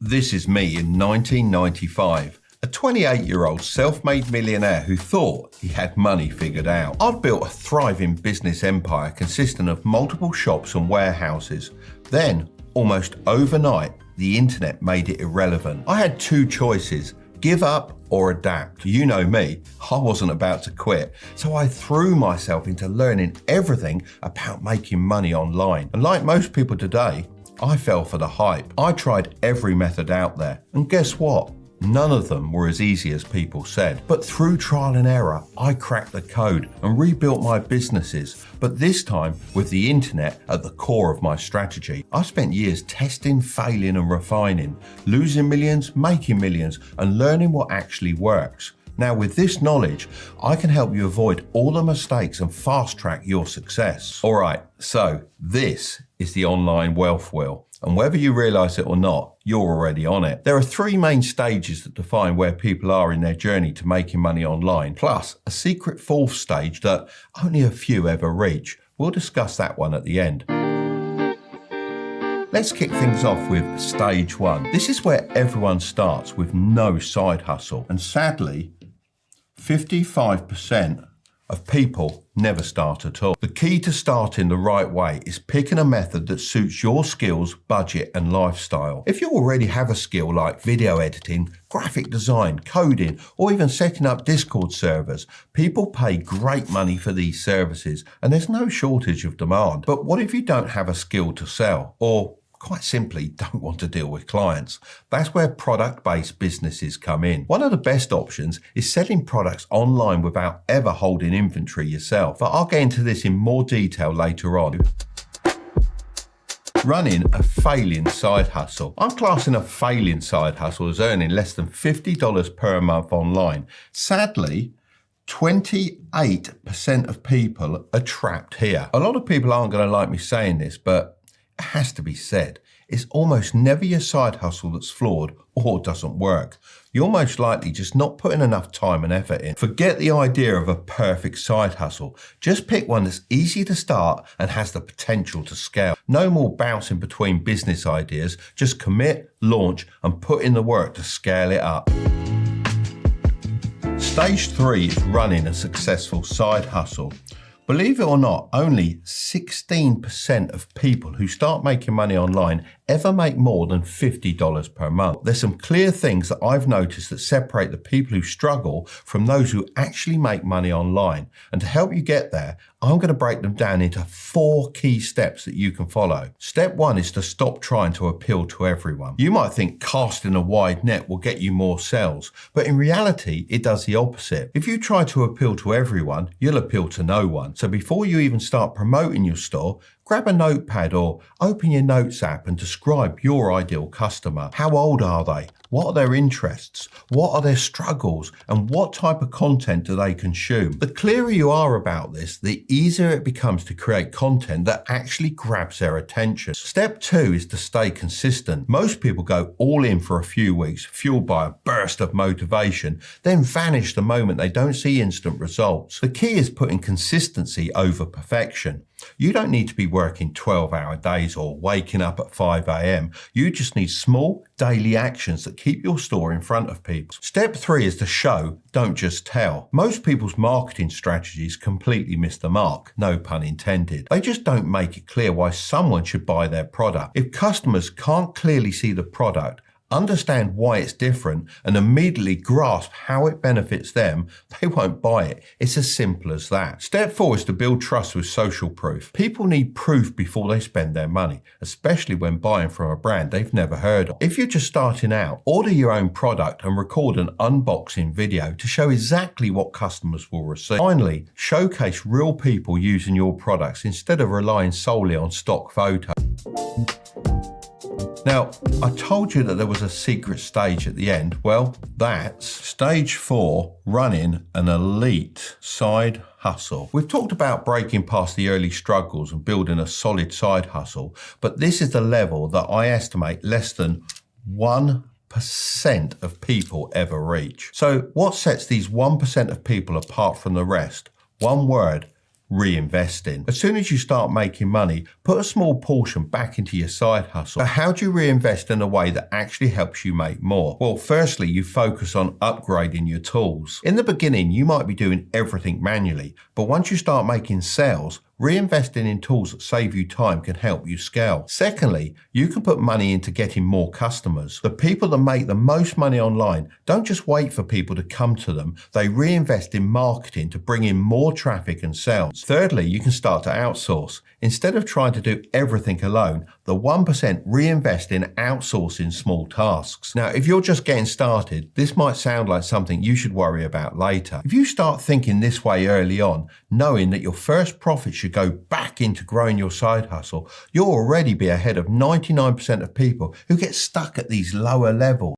This is me in 1995, a 28-year-old self-made millionaire who thought he had money figured out. I'd built a thriving business empire consisting of multiple shops and warehouses. Then, almost overnight, the internet made it irrelevant. I had two choices: give up or adapt. You know me, I wasn't about to quit, so I threw myself into learning everything about making money online. And like most people today, I fell for the hype. I tried every method out there, and guess what? None of them were as easy as people said. But through trial and error, I cracked the code and rebuilt my businesses. But this time, with the internet at the core of my strategy. I spent years testing, failing and refining, losing millions, making millions, and learning what actually works. Now, with this knowledge, I can help you avoid all the mistakes and fast track your success. All right, so this is the online wealth wheel. And whether you realize it or not, you're already on it. There are three main stages that define where people are in their journey to making money online, plus a secret fourth stage that only a few ever reach. We'll discuss that one at the end. Let's kick things off with stage one. This is where everyone starts with no side hustle. And sadly, 55% of people never start at all. The key to starting the right way is picking a method that suits your skills, budget and lifestyle. If you already have a skill like video editing, graphic design, coding, or even setting up Discord servers, people pay great money for these services and there's no shortage of demand. But what if you don't have a skill to sell, or quite simply don't want to deal with clients? That's where product-based businesses come in. One of the best options is selling products online without ever holding inventory yourself. But I'll get into this in more detail later on. Running a failing side hustle. I'm classing a failing side hustle as earning less than $50 per month online. Sadly, 28% of people are trapped here. A lot of people aren't going to like me saying this, but it has to be said. It's almost never your side hustle that's flawed or doesn't work. You're most likely just not putting enough time and effort in. Forget the idea of a perfect side hustle. Just pick one that's easy to start and has the potential to scale. No more bouncing between business ideas. Just commit, launch, and put in the work to scale it up. Stage 3 is running a successful side hustle. Believe it or not, only 16% of people who start making money online ever make more than $50 per month. There's some clear things that I've noticed that separate the people who struggle from those who actually make money online. And to help you get there, I'm going to break them down into 4 key steps that you can follow. Step 1 is to stop trying to appeal to everyone. You might think casting a wide net will get you more sales, but in reality, it does the opposite. If you try to appeal to everyone, you'll appeal to no one. So before you even start promoting your store, grab a notepad or open your notes app and describe your ideal customer. How old are they? What are their interests? What are their struggles? And what type of content do they consume? The clearer you are about this, the easier it becomes to create content that actually grabs their attention. Step 2 is to stay consistent. Most people go all in for a few weeks, fueled by a burst of motivation, then vanish the moment they don't see instant results. The key is putting consistency over perfection. You don't need to be working 12-hour days or waking up at 5 a.m. You just need small daily actions that keep your store in front of people. Step 3 is to show, don't just tell. Most people's marketing strategies completely miss the mark, no pun intended. They just don't make it clear why someone should buy their product. If customers can't clearly see the product, understand why it's different, and immediately grasp how it benefits them, they won't buy it. It's as simple as that. Step 4 is to build trust with social proof. People need proof before they spend their money, especially when buying from a brand they've never heard of. If you're just starting out, order your own product and record an unboxing video to show exactly what customers will receive. Finally, showcase real people using your products instead of relying solely on stock photos. Now, I told you that there was a secret stage at the end. Well, that's stage 4, running an elite side hustle. We've talked about breaking past the early struggles and building a solid side hustle, but this is the level that I estimate less than 1% of people ever reach. So what sets these 1% of people apart from the rest? One word: reinvesting. As soon as you start making money, put a small portion back into your side hustle. But how do you reinvest in a way that actually helps you make more? Well, firstly, you focus on upgrading your tools. In the beginning, you might be doing everything manually, but once you start making sales, reinvesting in tools that save you time can help you scale. Secondly, you can put money into getting more customers. The people that make the most money online don't just wait for people to come to them, they reinvest in marketing to bring in more traffic and sales. Thirdly, you can start to outsource. Instead of trying to do everything alone, the 1% reinvest in outsourcing small tasks. Now, if you're just getting started, this might sound like something you should worry about later. If you start thinking this way early on, knowing that your first profit should go back into growing your side hustle, you'll already be ahead of 99% of people who get stuck at these lower levels.